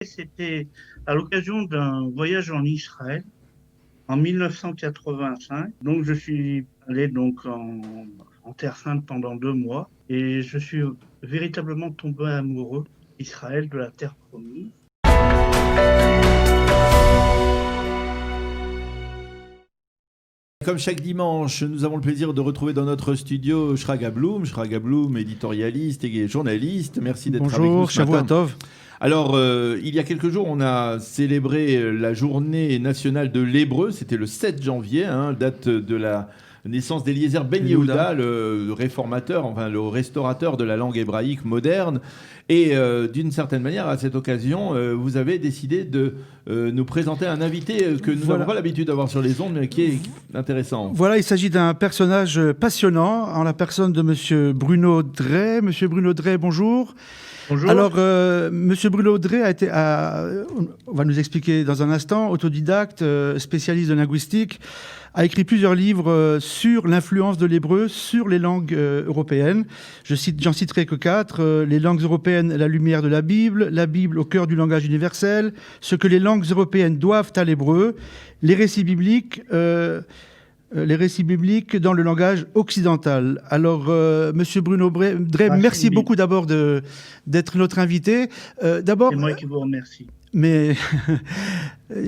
C'était à l'occasion d'un voyage en Israël en 1985. Donc, je suis allé en Terre Sainte pendant 2 mois et je suis véritablement tombé amoureux d'Israël, de la terre promise. Comme chaque dimanche, nous avons le plaisir de retrouver dans notre studio Shraga Bloom. Shraga Bloom, éditorialiste et journaliste. Merci d'être avec nous Bonjour, ce matin. Shavua Tov. Alors, il y a quelques jours, on a célébré la journée nationale de l'hébreu. C'était le 7 janvier, date de la naissance d'Eliezer Ben Yehuda, le réformateur, enfin le restaurateur de la langue hébraïque moderne. Et d'une certaine manière, à cette occasion, vous avez décidé de nous présenter un invité que nous n'avons pas l'habitude d'avoir sur les ondes, mais qui est intéressant. Voilà, il s'agit d'un personnage passionnant, en la personne de Monsieur Bruno Drey. Monsieur Bruno Drey, bonjour. Bonjour. Alors, Monsieur Bruno Drey on va nous expliquer dans un instant, autodidacte, spécialiste de linguistique, a écrit plusieurs livres sur l'influence de l'hébreu sur les langues européennes. J'en citerai que 4. Les langues européennes, la lumière de la Bible au cœur du langage universel, ce que les langues européennes doivent à l'hébreu, les récits bibliques dans le langage occidental. Alors, Monsieur Bruno Drey, merci beaucoup d'abord d'être notre invité. C'est moi qui vous remercie. Mais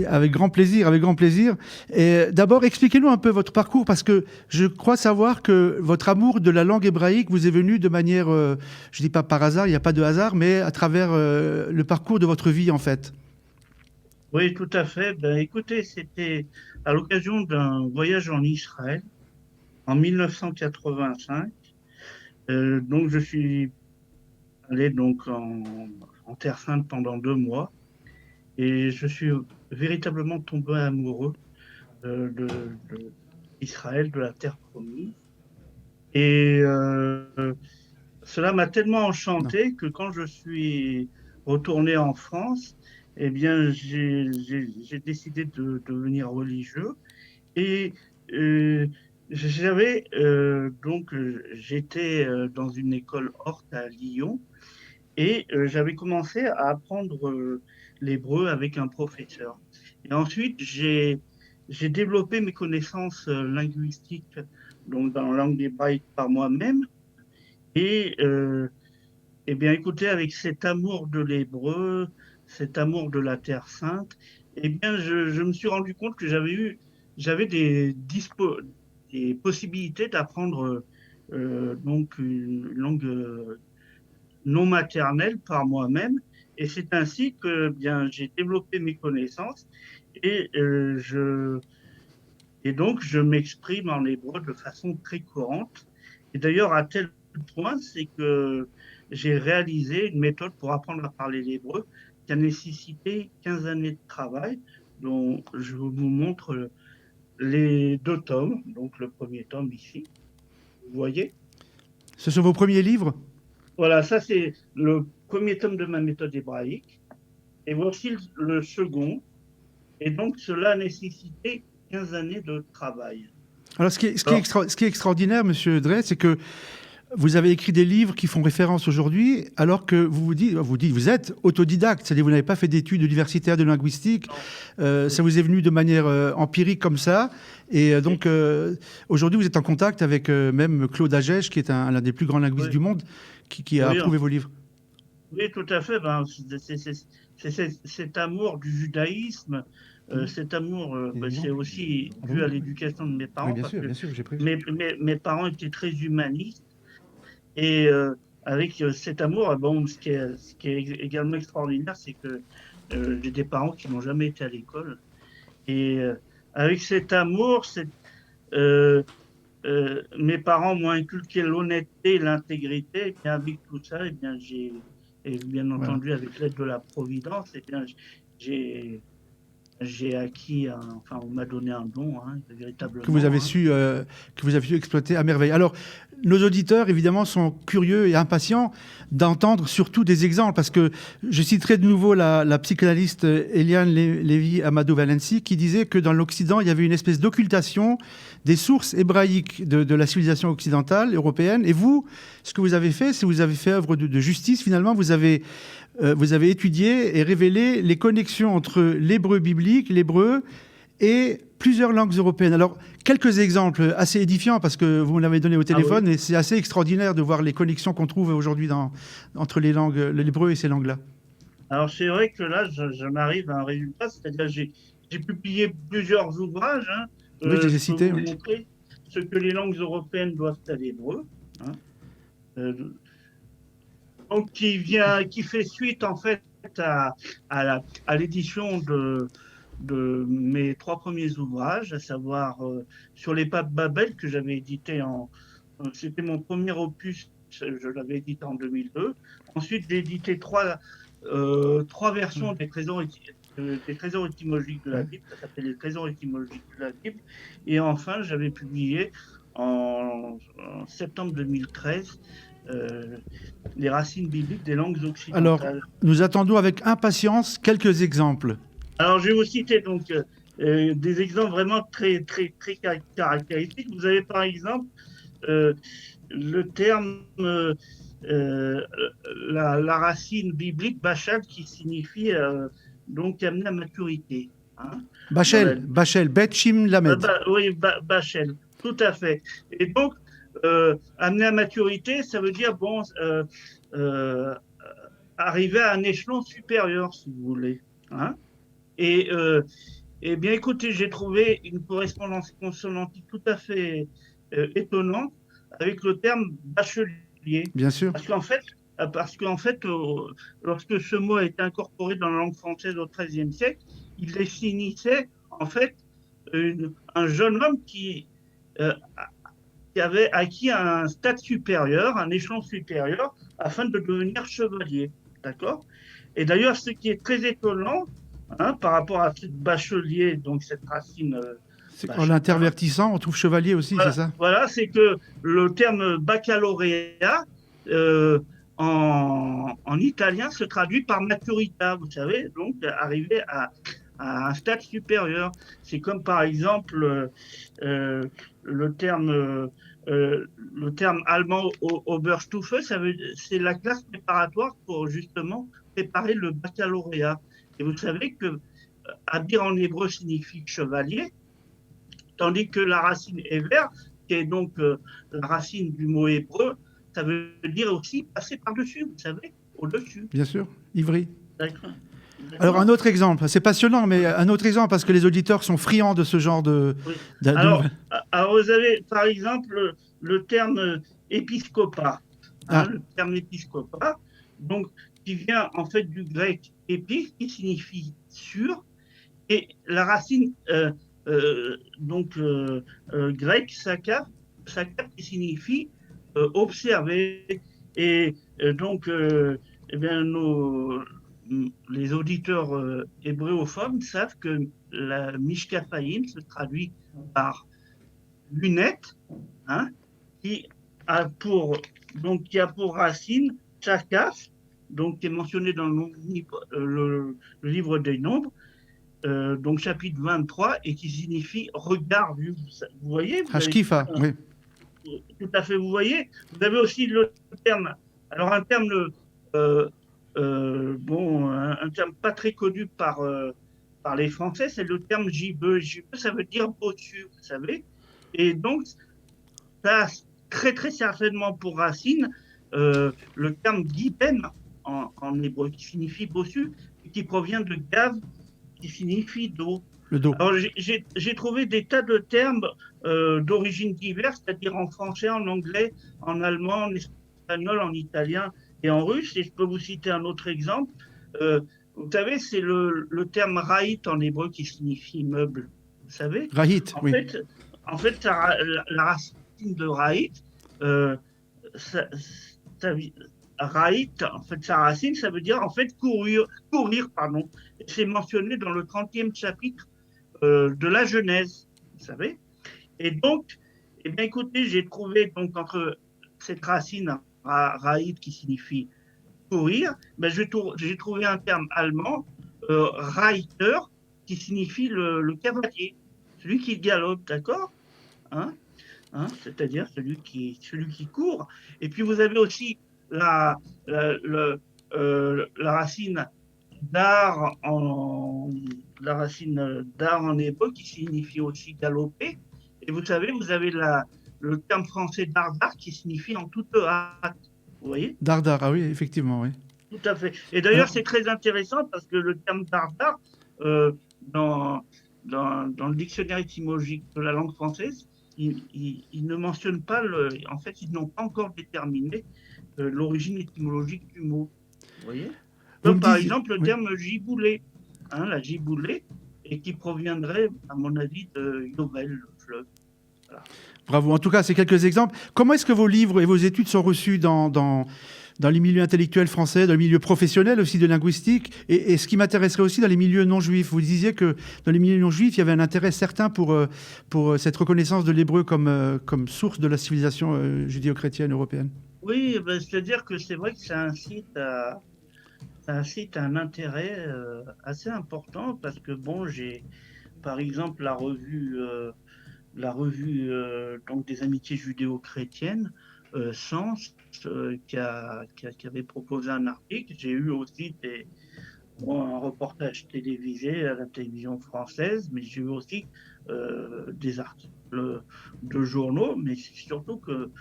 avec grand plaisir, avec grand plaisir. Et d'abord, expliquez-nous un peu votre parcours, parce que je crois savoir que votre amour de la langue hébraïque vous est venu de manière, je ne dis pas par hasard, il n'y a pas de hasard, mais à travers le parcours de votre vie, en fait. Oui, tout à fait. Ben, écoutez, c'était à l'occasion d'un voyage en Israël en 1985. Donc, je suis allé en Terre Sainte pendant 2 mois et je suis véritablement tombé amoureux d'Israël, de la terre promise. Et cela m'a tellement enchanté que quand je suis retourné en France, eh bien, j'ai décidé de devenir religieux et j'étais dans une école Hort à Lyon et j'avais commencé à apprendre l'hébreu avec un professeur. Et ensuite, j'ai développé mes connaissances linguistiques donc dans la langue hébraïque par moi-même et eh bien, écoutez, avec cet amour de l'hébreu, cet amour de la Terre Sainte, eh bien, je me suis rendu compte que j'avais des possibilités d'apprendre donc une langue non maternelle par moi-même. Et c'est ainsi que bien j'ai développé mes connaissances et donc je m'exprime en hébreu de façon très courante. Et d'ailleurs, à tel point, c'est que j'ai réalisé une méthode pour apprendre à parler l'hébreu qui a nécessité 15 années de travail, dont je vous montre les 2 tomes. Donc le premier tome ici, vous voyez. Ce sont vos premiers livres ? Voilà, ça c'est le premier tome de ma méthode hébraïque. Et voici le second. Et donc cela a nécessité 15 années de travail. Alors, ce qui est extraordinaire, Monsieur Drey, c'est que vous avez écrit des livres qui font référence aujourd'hui, alors que vous êtes autodidacte, c'est-à-dire vous n'avez pas fait d'études universitaires de linguistique, ça vous est venu de manière empirique comme ça, et donc aujourd'hui vous êtes en contact avec même Claude Agege, qui est l'un des plus grands linguistes du monde, qui a approuvé vos livres. Oui, tout à fait. Ben, c'est cet amour du judaïsme. Cet amour, c'est aussi dû à l'éducation de mes parents. Oui, bien sûr, j'ai prévu. Mes parents étaient très humanistes. Et avec cet amour, bon, ce qui est également extraordinaire, c'est que j'ai des parents qui n'ont jamais été à l'école. Et avec cet amour, mes parents m'ont inculqué l'honnêteté et l'intégrité. Et bien, avec tout ça, et bien entendu, avec l'aide de la Providence, et bien, j'ai acquis, on m'a donné un don, véritablement. Que vous avez su exploiter à merveille. Alors, nos auditeurs, évidemment, sont curieux et impatients d'entendre surtout des exemples, parce que je citerai de nouveau la psychanalyste Eliane Lévy Amadou-Valency, qui disait que dans l'Occident, il y avait une espèce d'occultation des sources hébraïques de la civilisation occidentale, européenne. Et vous, ce que vous avez fait, c'est que vous avez fait œuvre de justice, finalement. Vous avez vous avez étudié et révélé les connexions entre l'hébreu biblique, l'hébreu et plusieurs langues européennes. Alors, quelques exemples assez édifiants, parce que vous me l'avez donné au téléphone, et c'est assez extraordinaire de voir les connexions qu'on trouve aujourd'hui entre les langues, l'hébreu et ces langues-là. Alors, c'est vrai que là, j'en arrive à un résultat, c'est-à-dire j'ai publié plusieurs ouvrages, hein, Oui, je les ai je peux cités. vous Oui. montrer ce que les langues européennes doivent à l'hébreu, hein. Euh, donc, qui fait suite, en fait, à l'édition de mes 3 premiers ouvrages, à savoir sur les papes Babel, que j'avais édité c'était mon premier opus, je l'avais édité en 2002. Ensuite, j'ai édité trois versions des trésors étymologiques de la Ouais. Bible, ça s'appelle les trésors étymologiques de la Bible. Et enfin, j'avais publié en septembre 2013 les racines bibliques des langues Alors, occidentales. nous attendons avec impatience quelques exemples. Alors, je vais vous citer donc des exemples vraiment très, très, très caractéristiques. Vous avez par exemple euh, le terme, la racine biblique bachal qui signifie donc amener à maturité, hein, dans la Bachel, Bet Shim Lamed. Oui, Bachel, tout à fait. Et donc, amener à maturité, ça veut dire, bon, euh, arriver à un échelon supérieur, si vous voulez, hein. Et bien, écoutez, j'ai trouvé une correspondance consonantique tout à fait étonnante avec le terme bachelier. Bien sûr. Parce qu'en fait, lorsque ce mot a été incorporé dans la langue française au XIIIe siècle, il définissait en fait un jeune homme euh, qui avait acquis un stade supérieur, un échelon supérieur, afin de devenir chevalier. D'accord? Et d'ailleurs, ce qui est très étonnant, hein, par rapport à ce bachelier, donc cette racine. En l'intervertissant, on trouve chevalier aussi, Voilà, c'est ça? voilà, c'est que le terme baccalauréat en italien se traduit par maturita, vous savez, donc arriver à un stade supérieur. C'est comme par exemple euh, le terme allemand Oberstufe, c'est la classe préparatoire pour justement préparer le baccalauréat. Et vous savez que Abir en hébreu signifie chevalier, tandis que la racine Ever, qui est donc la racine du mot hébreu, ça veut dire aussi passer par-dessus, vous savez, au-dessus. Bien sûr, Ivry. D'accord. Alors un autre exemple, c'est passionnant, mais un autre exemple parce que les auditeurs sont friands de ce genre de... Oui. Alors, vous avez par exemple le terme épiscopat, hein, le terme épiscopat, donc qui vient en fait du grec épis, qui signifie sur, et la racine grecque sakap qui signifie observer. Et donc, eh bien, les auditeurs hébréophones savent que la mishkapaïm se traduit par lunettes, hein, qui a pour racine chakaf, donc qui est mentionné dans le livre des Nombres, donc chapitre 23, et qui signifie regard vu. Vous voyez, Hashkifa, oui. Tout à fait, vous voyez. Vous avez aussi le terme, alors un terme un terme pas très connu par les Français, c'est le terme gibbeux. Gibbeux, ça veut dire bossu, vous savez. Et donc, ça a très très certainement pour racine le terme giben en hébreu, qui signifie bossu, et qui provient de gav, qui signifie dos. Le dos. Alors, j'ai trouvé des tas de termes d'origine diverse, c'est-à-dire en français, en anglais, en allemand, en espagnol, en italien et en russe. Et je peux vous citer un autre exemple. Vous savez, c'est le terme raït en hébreu qui signifie meuble. Vous savez? Rahit, oui. En fait, la racine de raït, raït, en fait, sa racine, ça veut dire en fait courir, pardon. C'est mentionné dans le 30e chapitre de la Genèse, vous savez. Et donc, eh bien, écoutez, j'ai trouvé donc entre cette racine raït qui signifie courir, ben, j'ai trouvé un terme allemand, Reiter, qui signifie le cavalier, celui qui galope, d'accord, hein, c'est-à-dire celui qui court. Et puis vous avez aussi la racine dar la racine dar en hébreu qui signifie aussi galoper. Et vous savez, vous avez le terme français dardar qui signifie en toute hâte. Vous voyez? Dardar, ah oui, effectivement, oui. Tout à fait. Et d'ailleurs, c'est très intéressant parce que le terme dardar, dans le dictionnaire étymologique de la langue française, il ne mentionne pas en fait, ils n'ont pas encore déterminé l'origine étymologique du mot. Vous voyez? Comme par exemple le terme giboulé, hein, la giboulée, et qui proviendrait, à mon avis, de Yovel, le fleuve. Voilà. Bravo. En tout cas, c'est quelques exemples. Comment est-ce que vos livres et vos études sont reçus dans les milieux intellectuels français, dans les milieux professionnels aussi de linguistique, et ce qui m'intéresserait aussi dans les milieux non juifs? Vous disiez que dans les milieux non juifs, il y avait un intérêt certain pour cette reconnaissance de l'hébreu comme source de la civilisation judéo-chrétienne européenne. Oui, ben, c'est-à-dire que c'est vrai que ça incite à un intérêt assez important parce que bon, j'ai par exemple la revue donc des amitiés judéo-chrétiennes, Sens, qui avait proposé un article. J'ai eu aussi un reportage télévisé à la télévision française, mais j'ai eu aussi des articles de journaux, mais c'est surtout que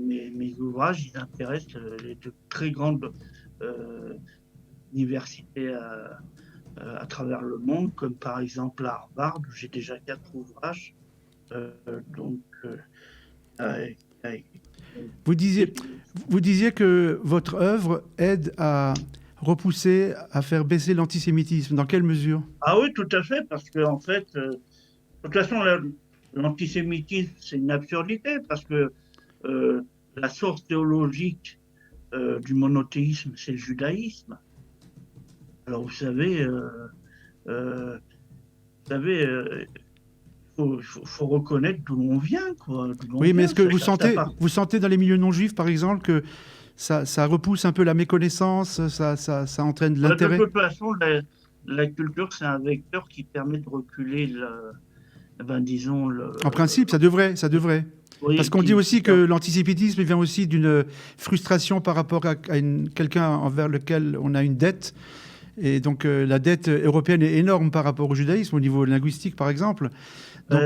mes ouvrages, ils intéressent les très grandes universités à travers le monde, comme par exemple à Harvard, où j'ai déjà 4 ouvrages. Vous disiez que votre œuvre aide à repousser, à faire baisser l'antisémitisme. Dans quelle mesure? Ah oui, tout à fait, parce que en fait, de toute façon, l'antisémitisme, c'est une absurdité, parce que la source théologique du monothéisme, c'est le judaïsme. Alors vous savez, faut reconnaître d'où on vient, quoi. Oui, mais est-ce que vous sentez dans les milieux non juifs, par exemple, que ça repousse un peu la méconnaissance, ça entraîne de l'intérêt? De toute façon, la culture, c'est un vecteur qui permet de reculer, disons... En principe, ça devrait. Oui, parce qu'on dit aussi que l'antisémitisme vient aussi d'une frustration par rapport à quelqu'un envers lequel on a une dette. Et donc la dette européenne est énorme par rapport au judaïsme, au niveau linguistique, par exemple. Donc,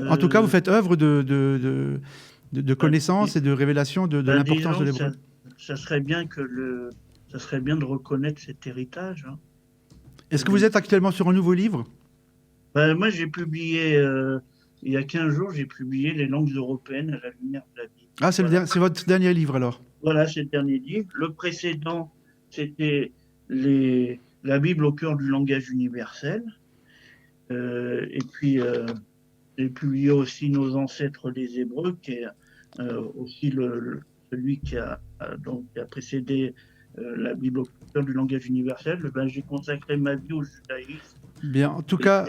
en tout cas, vous faites œuvre de connaissance et de révélation de l'importance de l'hébreu. Ça serait bien de reconnaître cet héritage. Hein. Est-ce que vous êtes actuellement sur un nouveau livre? Moi, j'ai publié, il y a 15 jours, j'ai publié Les langues européennes à la lumière de la Bible. Ah, c'est votre dernier livre, alors? Voilà, c'est le dernier livre. Le précédent, c'était la Bible au cœur du langage universel. Et puis, j'ai publié aussi Nos ancêtres les Hébreux, qui est aussi celui qui a précédé la Bible au cœur du langage universel. J'ai consacré ma vie au judaïsme. Bien, en tout cas,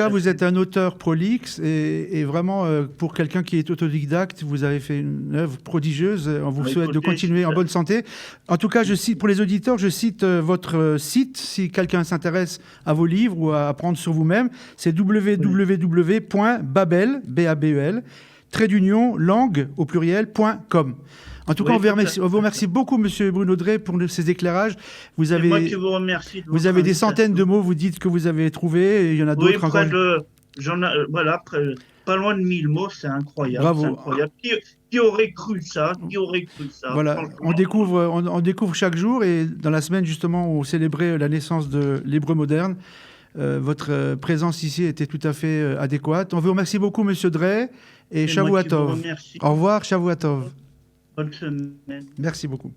vous êtes un auteur prolixe et vraiment, pour quelqu'un qui est autodidacte, vous avez fait une œuvre prodigieuse. On vous souhaite de continuer en bonne santé. En tout cas, pour les auditeurs, je cite votre site, si quelqu'un s'intéresse à vos livres ou à apprendre sur vous-même, c'est www.babel, langue au pluriel.com. En tout cas, on vous remercie beaucoup, Monsieur Bruno Drey, pour ces éclairages. Vous avez, moi qui vous remercie. Vous avez des centaines de mots, vous dites que vous avez trouvé, et il y en a d'autres encore. Pas loin de 1000 mots, c'est incroyable. Bravo. Incroyable. Qui aurait cru ça? Voilà, on découvre chaque jour, et dans la semaine, justement, où on célébrait la naissance de l'hébreu moderne, votre présence ici était tout à fait adéquate. On vous remercie beaucoup, Monsieur Drey, et Shavua Tov. Au revoir, Shavua Tov. Bonne semaine. Merci beaucoup.